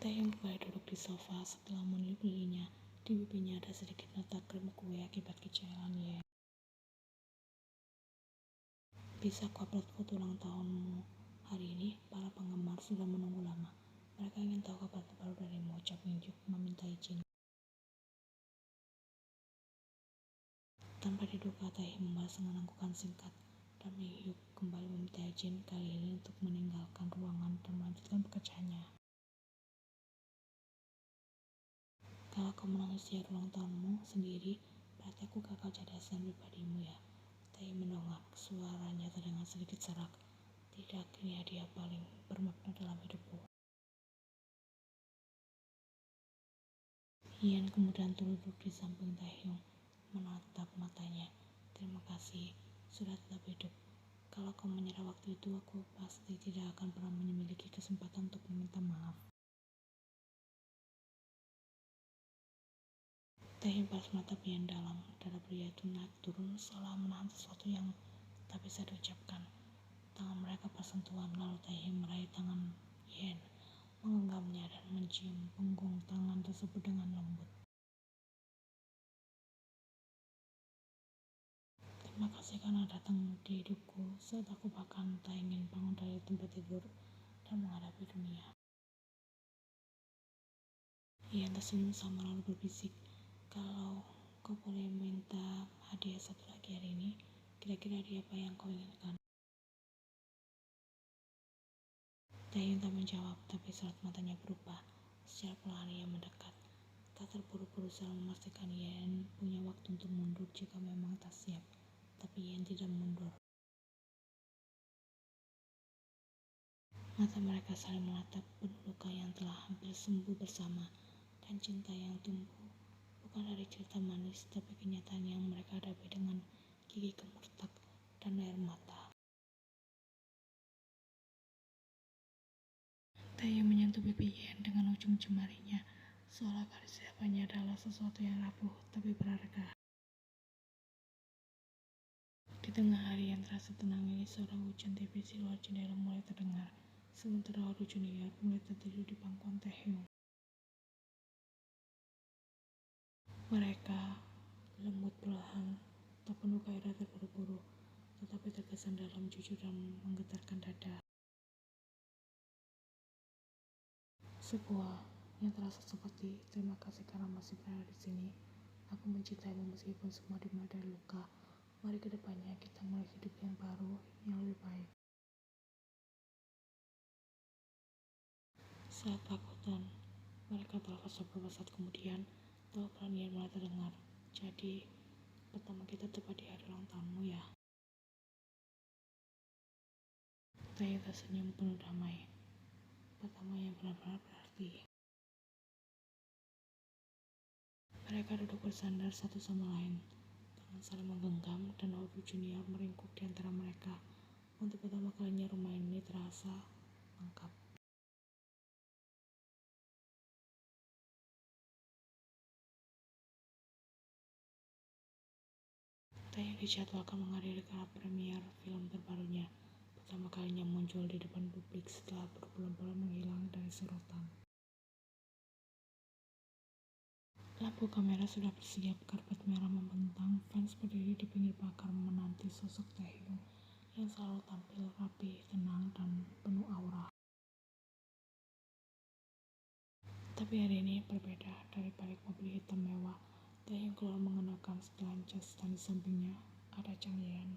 Taehyung kembali duduk di sofa setelah meniup-lilinnya. Di pipinya ada sedikit notak krim kue akibat kecewaan Yen. Bisa ku upload foto ulang tahunmu hari ini? Para penggemar sudah menunggu lama. Mereka ingin tahu kabar terbaru darimu, ucap Minhyuk meminta izin. Tanpa diduga, Taehyung membalas dengan anggukan singkat, dan Minhyuk kembali meminta izin, kali ini untuk meninggalkan ruangan dan melanjutkan pekerjaannya. Kalau kau menangis di hari ulang tahunmu sendiri, berarti aku gagal jadi asisten pribadimu ya. Taehyung mendongak, suaranya terdengar sedikit serak. Tidak, ini hadiah paling bermakna dalam hidupku. Yen kemudian duduk di samping Taehyung, menatap matanya. Terima kasih, sudah tetap hidup. Kalau kau menyerah waktu itu, aku pasti tidak akan pernah memiliki kesempatan untuk meminta maaf. Taehyung balas menatap Yen dalam. Dada pria itu naik turun seolah menahan sesuatu yang tak bisa diucapkan. Tangan mereka bersentuhan, lalu Taehyung meraih tangan Yen, menggenggamnya dan mencium punggung tangan tersebut dengan lembut. Terima kasih karena datang di hidupku saat aku bahkan tak ingin bangun dari tempat tidur dan menghadapi dunia. Yen tersenyum sama lalu berbisik, kalau kau boleh minta hadiah satu lagi hari ini, kira-kira hadiah apa yang kau inginkan? Taehyung tak menjawab, tapi sorot matanya berubah. Secara perlahan ia mendekat. Tak terburu-buru selalu memastikan Yen punya waktu untuk mundur jika memang tak siap. Tapi Yen tidak mundur. Mata mereka saling menatap, penuh luka yang telah hampir sembuh bersama, dan cinta yang tumbuh bukan dari cerita manis, tapi kenyataan yang mereka hadapi dengan gigi gemetar dan air mata. Taehyung menyentuh pipi Yen dengan ujung jemarinya, seolah garis siapanya adalah sesuatu yang rapuh tapi berharga. Di tengah hari yang terasa tenang ini, suara hujan tipis di luar jendela mulai terdengar. Sementara Haru Junior mulai tertidur di pangkuan Taehyung. Mereka lembut perlahan, tak penuh gairah terburu-buru, tetapi terkesan dalam, jujur dan menggetarkan dada. Sebuah yang terasa seperti terima kasih karena masih berada di sini. Aku mencintaimu meskipun semua dimulai dari luka. Mari kedepannya kita mulai hidup yang baru, yang lebih baik. Saat takutan, mereka terlepas beberapa saat kemudian, telepon Yen mulai terdengar. Jadi, pertama kita tepat di hari ulang tahunmu ya. Taehyung tersenyum penuh damai. Pertama yang benar-benar berarti. Mereka duduk bersandar satu sama lain, tangan saling menggenggam, dan Haru Junior meringkuk di antara mereka. Untuk pertama kalinya rumah ini terasa lengkap. Taehyung dijadwalkan menghadiri gala premier film terbarunya. Pertama kalinya muncul di depan publik setelah berbulan-bulan menghilang dari sorotan. Lampu kamera sudah bersiap, karpet merah membentang, fans berdiri di pinggir pagar menanti sosok Taehyung yang selalu tampil rapi, tenang, dan penuh aura. Tapi hari ini berbeda. Dari balik mobil hitam mewah, Taehyung keluar mengenakan setelan jas, dan di sampingnya ada Chang Yen.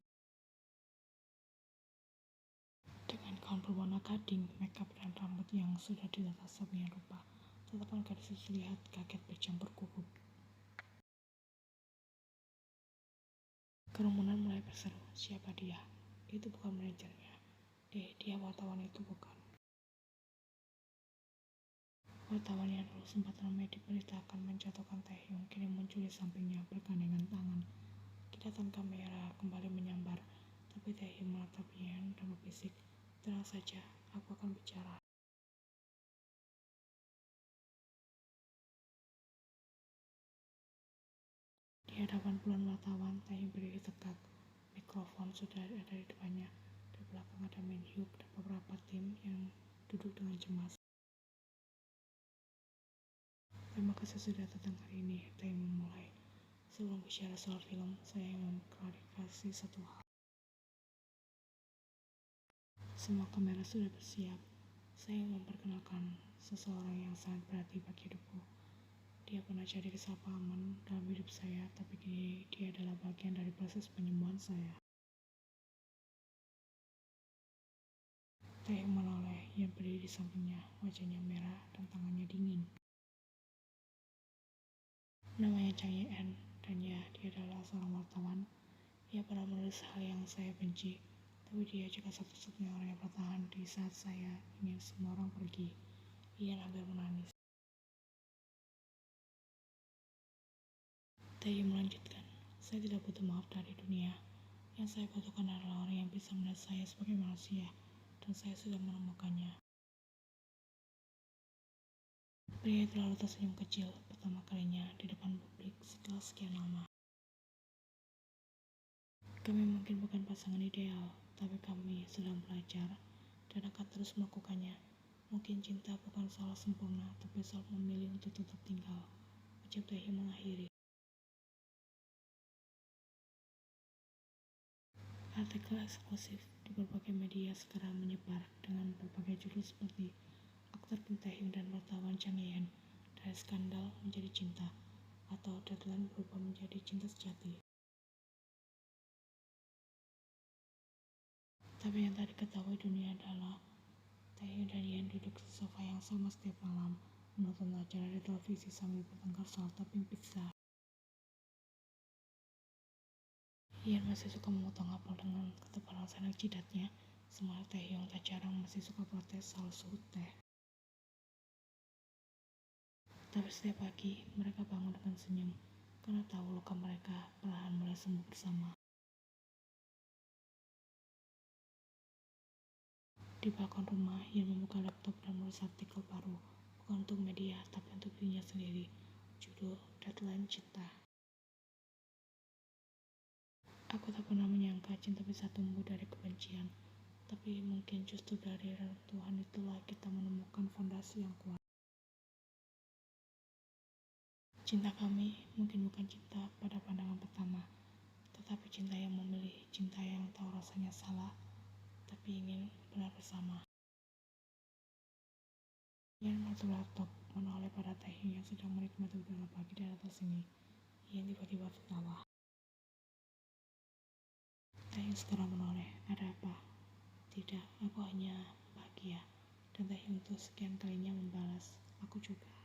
Dengan gaun berwarna gading, makeup, dan rambut yang sudah ditata sedemikian rupa, tatapan gadis itu terlihat kaget bercampur gugup. Kerumunan mulai berseru, siapa dia? Itu bukan manajernya. Dia wartawan itu bukan. Wartawan yang dulu sempat ramai diberitakan menjatuhkan Taehyung kini muncul di sampingnya bergandengan tangan. Kidatan kamera kembali menyambar, tapi Taehyung menatap Yen dan berbisik, tenang saja, aku akan bicara. Di hadapan puluhan wartawan, Taehyung berdiri tegak. Mikrofon sudah ada di depannya. Di belakang ada Minhyuk dan beberapa tim yang duduk dengan cemas. apakah saya sudah datang hari ini? Taehyung memulai. Sebelum bicara soal film, saya ingin mengklarifikasi satu hal. Semua kamera sudah bersiap. Saya ingin memperkenalkan seseorang yang sangat berarti bagi hidupku. Dia pernah jadi kesalahpahaman dalam hidup saya, tapi kini dia adalah bagian dari proses penyembuhan saya. Taehyung menoleh, yang berdiri di sampingnya, wajahnya merah dan tangannya dingin. Namanya Chang Ye-en, dan ya, dia adalah seorang wartawan. Ia pernah menulis hal yang saya benci, tapi dia juga satu-satunya orang yang bertahan di saat saya ingin semua orang pergi. Ia hampir menangis. Taehyung melanjutkan, saya tidak butuh maaf dari dunia. Yang saya butuhkan adalah orang yang bisa melihat saya sebagai manusia, dan saya sudah menemukannya. Pria itu lalu tersenyum kecil, pertama kalinya di depan publik setelah sekian lama. Kami mungkin bukan pasangan ideal, tapi kami sudah belajar dan akan terus melakukannya. Mungkin cinta bukan soal sempurna, tapi soal memilih untuk tetap tinggal. Ucap Taehyung mengakhiri. Artikel eksklusif di berbagai media segera menyebar dengan berbagai judul seperti Aktor Kim Taehyung dan wartawan Chang Ye-en dari skandal menjadi cinta, atau Deadline berubah menjadi cinta sejati. Tapi yang tak diketahui dunia adalah Taehyung dan Yen duduk di sofa yang sama setiap malam, menonton acara di televisi sambil bertengkar soal topping pizza. Yen masih suka memotong apel dengan ketebalan sendok jidatnya, sementara Taehyung tak jarang masih suka protes soal suhu teh. Tapi setiap pagi, mereka bangun dengan senyum, karena tahu luka mereka perlahan mulai sembuh bersama. Di balkon rumah, Yen membuka laptop dan menulis artikel baru, bukan untuk media, tapi untuk dirinya sendiri. Judul Deadline Cinta. Aku tak pernah menyangka cinta bisa tumbuh dari kebencian, tapi mungkin justru dari reruntuhan itulah kita menemukan fondasi yang kuat. Cinta kami mungkin bukan cinta pada pandangan pertama, tetapi cinta yang memilih, cinta yang tahu rasanya salah, tapi ingin benar bersama. Yen menutup laptop, menoleh pada Taehyung yang sedang menikmati udara pagi di atas sini. Yen tiba-tiba tertawa. Taehyung segera menoleh, ada apa? Tidak, aku hanya bahagia. Dan Taehyung untuk sekian kalinya membalas, aku juga.